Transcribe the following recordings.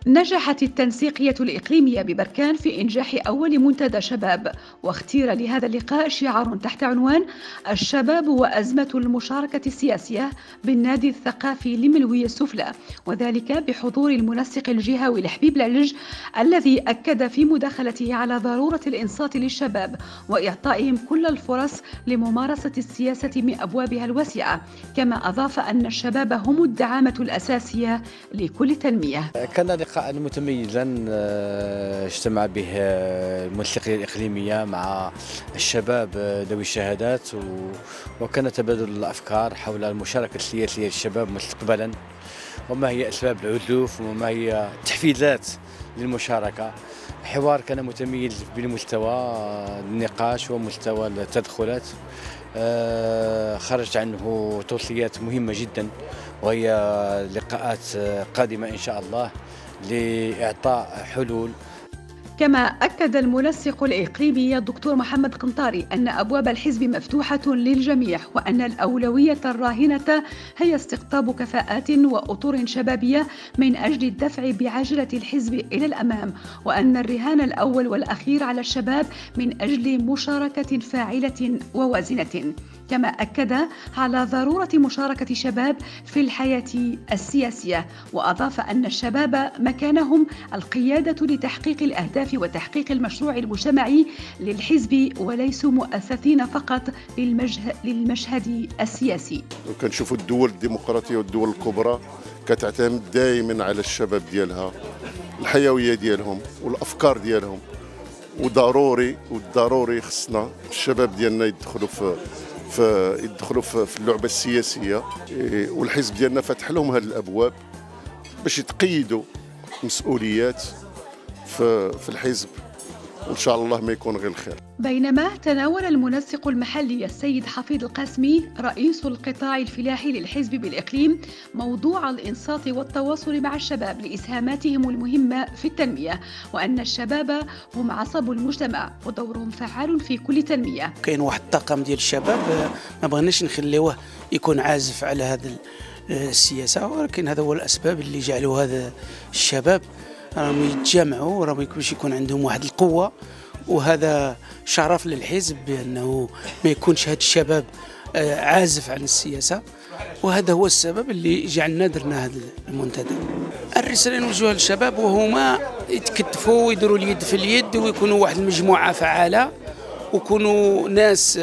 نجحت التنسيقية الإقليمية ببركان في إنجاح أول منتدى شباب، واختير لهذا اللقاء شعار تحت عنوان الشباب وأزمة المشاركة السياسية بالنادي الثقافي لملوي السفلى، وذلك بحضور المنسق الجهوي لحبيب العلج، الذي أكد في مداخلته على ضرورة الإنصات للشباب وإعطائهم كل الفرص لممارسة السياسة من أبوابها الواسعة، كما أضاف أن الشباب هم الدعامة الأساسية لكل تنمية. كان لقاء متميزا اجتمع به المنسقية الإقليمية مع الشباب ذوي الشهادات، وكان تبادل الأفكار حول المشاركة السياسية للشباب مستقبلا، وما هي أسباب العزوف وما هي التحفيزات للمشاركة. الحوار كان متميز بالمستوى النقاش ومستوى التدخلات، خرج عنه توصيات مهمة جدا، وهي لقاءات قادمة إن شاء الله لإعطاء حلول. كما أكد المنسق الإقليمي الدكتور محمد قنطاري أن أبواب الحزب مفتوحة للجميع، وأن الأولوية الراهنة هي استقطاب كفاءات وأطر شبابية من أجل الدفع بعجلة الحزب إلى الأمام، وأن الرهان الأول والأخير على الشباب من أجل مشاركة فاعلة ووازنة. كما أكد على ضرورة مشاركة الشباب في الحياة السياسية، وأضاف أن الشباب مكانهم القيادة لتحقيق الأهداف وتحقيق المشروع المجتمعي للحزب، وليسوا مؤسسين فقط للمشهد السياسي. كنشوفوا الدول الديمقراطية والدول الكبرى كتعتمد دائما على الشباب ديالها، الحيوية ديالهم والأفكار ديالهم، وضروري خصنا الشباب ديالنا يدخلوا في اللعبة السياسية، والحزب ديالنا فتح لهم هذه الأبواب باش يتقيدوا مسؤوليات في الحزب، وإن شاء الله ما يكون غير الخير. بينما تناول المنسق المحلي السيد حفيظ القاسمي رئيس القطاع الفلاحي للحزب بالإقليم موضوع الإنصات والتواصل مع الشباب لإسهاماتهم المهمة في التنمية، وأن الشباب هم عصب المجتمع ودورهم فعال في كل تنمية. كاين واحد الطاقم ديال الشباب ما بغيناش نخليوه يكون عازف على هذه السياسة، ولكن هذا هو الأسباب اللي جعلوا هذا الشباب راهم يتجمعوا، راهم باش يكون عندهم واحد القوة، وهذا شرف للحزب بأنه ما يكونش هذا الشباب عازف عن السياسة، وهذا هو السبب اللي جعلنا درنا هذا المنتدى. الرسالة نوجهها للشباب وهما يتكتفوا ويديروا اليد في اليد، ويكونوا واحد المجموعة فعالة، ويكونوا ناس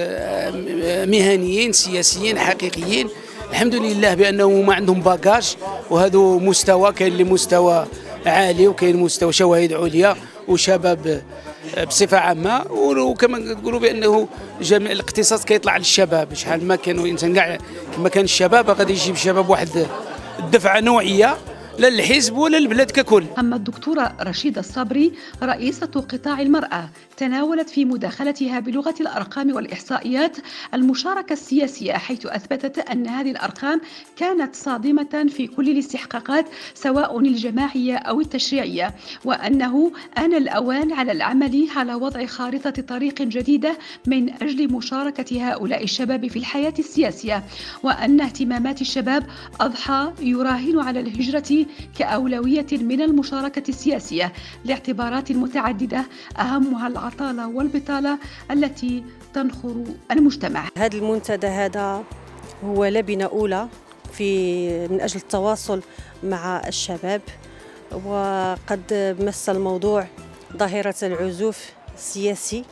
مهنيين سياسيين حقيقيين. الحمد لله بأنه ما عندهم باجاج، وهذا مستوى، كاين اللي مستوى عالي وكاين مستوى شواهد عليا وشباب بصفه عامه، وكما تقولوا بانه جميع الاقتصاد كيطلع للشباب. شحال ما كانوا انسان كاع كما كان الشباب غادي يجيب الشباب واحد الدفعه نوعيه لا للحزب ولا للبلاد ككل. أما الدكتورة رشيدة الصبري رئيسة قطاع المرأة تناولت في مداخلتها بلغة الأرقام والإحصائيات المشاركة السياسية، حيث أثبتت أن هذه الأرقام كانت صادمة في كل الاستحقاقات سواء الجماعية أو التشريعية، وأنه آن الأوان على العمل على وضع خارطة طريق جديدة من أجل مشاركة هؤلاء الشباب في الحياة السياسية، وأن اهتمامات الشباب أضحى يراهن على الهجرة كأولوية من المشاركة السياسية لاعتبارات متعددة أهمها العطالة والبطالة التي تنخر المجتمع. هذا المنتدى هذا هو لبنة أولى من أجل التواصل مع الشباب، وقد مس الموضوع ظاهرة العزوف السياسي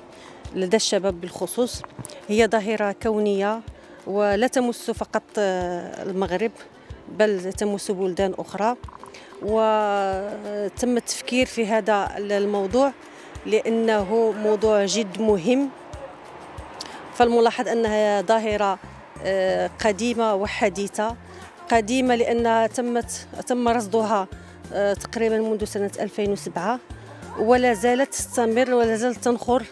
لدى الشباب بالخصوص. هي ظاهرة كونية ولا تمس فقط المغرب بل تمس بلدان أخرى، وتم التفكير في هذا الموضوع لأنه موضوع جد مهم. فالملاحظ أنها ظاهرة قديمة وحديثة. قديمة لأنها تم رصدها تقريبا منذ سنة 2007، ولا زالت تستمر ولا زالت تنخر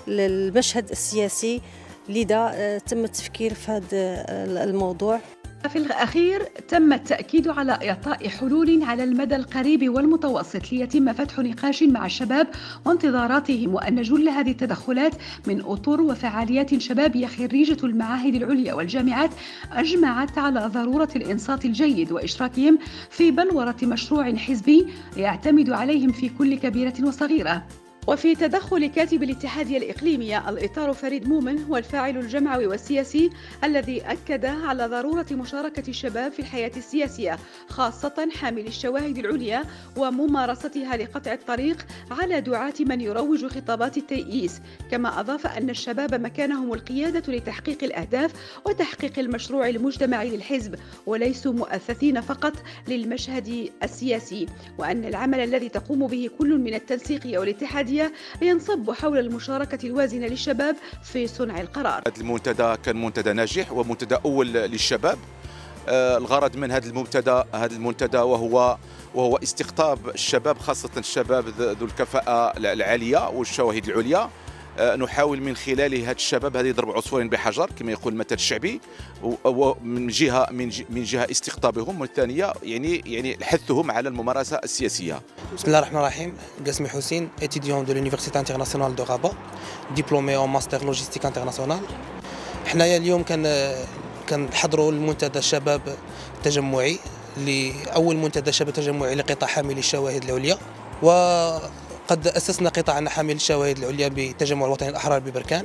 المشهد السياسي، لذا تم التفكير في هذا الموضوع. في الأخير تم التأكيد على إعطاء حلول على المدى القريب والمتوسط ليتم فتح نقاش مع الشباب وانتظاراتهم، وأن جل هذه التدخلات من أطر وفعاليات شبابية خريجة المعاهد العليا والجامعات أجمعت على ضرورة الإنصات الجيد وإشراكهم في بلورة مشروع حزبي يعتمد عليهم في كل كبيرة وصغيرة. وفي تدخل كاتب الاتحادية الإقليمية الإطار فريد مومن هو الفاعل الجمعوي والسياسي الذي أكد على ضرورة مشاركة الشباب في الحياة السياسية، خاصة حامل الشواهد العليا وممارستها لقطع الطريق على دعاة من يروج خطابات التيئيس. كما أضاف أن الشباب مكانهم القيادة لتحقيق الأهداف وتحقيق المشروع المجتمعي للحزب، وليسوا مؤثثين فقط للمشهد السياسي، وأن العمل الذي تقوم به كل من التنسيقية والاتحادية ينصب حول المشاركة الوازنة للشباب في صنع القرار. هذا المنتدى كان منتدى ناجح ومنتدى أول للشباب. الغرض من هذا المنتدى وهو استقطاب الشباب، خاصة الشباب ذو الكفاءة العالية والشواهد العليا. نحاول من خلال هذا الشباب هذه ضرب عصفورين بحجر كما يقول المثل الشعبي، ومن جهة استقطابهم، والثانية يعني حثهم على الممارسة السياسية. بسم الله الرحمن الرحيم. قاسمي حسين، étudiant de l'Université internationale de Rabat, diplômé en master logistique international. حنايا اليوم كنحضروا المنتدى الشباب التجمعي، لأول منتدى شباب تجمعي لقطاع حاملي الشواهد العليا، وقد أسسنا قطاعنا حامل الشواهد العليا بتجمع الوطني الأحرار ببركان،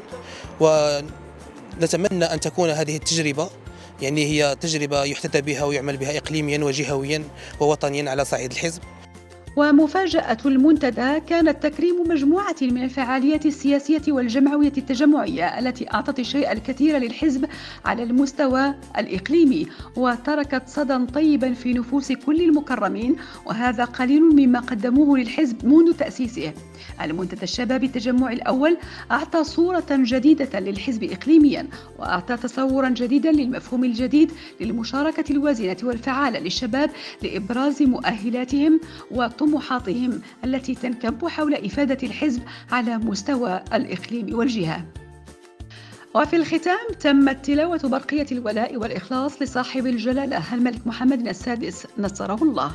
ونتمنى أن تكون هذه التجربة هي تجربة يحتذى بها ويعمل بها إقليميا وجهويا ووطنيا على صعيد الحزب. ومفاجأة المنتدى كانت تكريم مجموعة من الفعاليات السياسية والجمعوية التجمعية التي أعطت الشيء الكثير للحزب على المستوى الإقليمي، وتركت صدى طيبا في نفوس كل المكرمين، وهذا قليل مما قدموه للحزب منذ تأسيسه. المنتدى الشبابي التجمعي الأول أعطى صورة جديدة للحزب إقليميا، وأعطى تصورا جديدا للمفهوم الجديد للمشاركة الوازنة والفعالة للشباب لإبراز مؤهلاتهم وطموحاتهم التي تنكب حول إفادة الحزب على مستوى الإقليم والجهة. وفي الختام تمت تلاوة برقية الولاء والإخلاص لصاحب الجلالة الملك محمد السادس نصره الله.